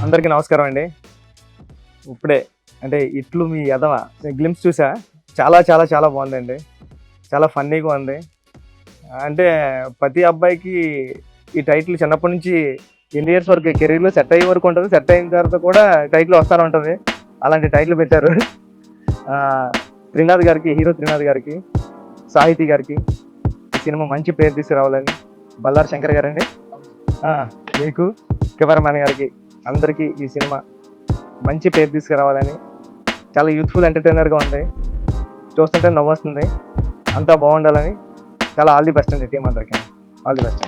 అందరికీ నమస్కారం అండి. ఇప్పుడే అంటే ఇట్లు మీ ఎదవ గ్లిమ్స్ చూసా. చాలా చాలా చాలా బాగుందండి. చాలా ఫన్నీగా ఉంది. అంటే ప్రతి అబ్బాయికి ఈ టైటిల్ చిన్నప్పటి నుంచి ఎన్ని ఇయర్స్ వరకు కెరీర్లో సెట్ అయ్యే వరకు ఉంటుంది. సెట్ అయిన తర్వాత కూడా టైటిల్ వస్తూనే ఉంటుంది. అలాంటి టైటిల్ పెట్టారు. త్రినాథ్ గారికి, హీరో త్రినాథ్ గారికి, సాహితీ గారికి ఈ సినిమా మంచి పేరు తీసుకురావాలని, బల్లారి శంకర్ గారండి మీకు, కెమెరామ్యాన్ గారికి, అందరికీ ఈ సినిమా మంచి పేరు తీసుకురావాలని, చాలా యూత్ఫుల్ ఎంటర్టైనర్గా ఉంది, చూస్తుంటే నవ్వు వస్తుంది, అంతా బాగుండాలని చాలా ఆల్ ది బెస్ట్ అండి టీం అందరికీ. All the best.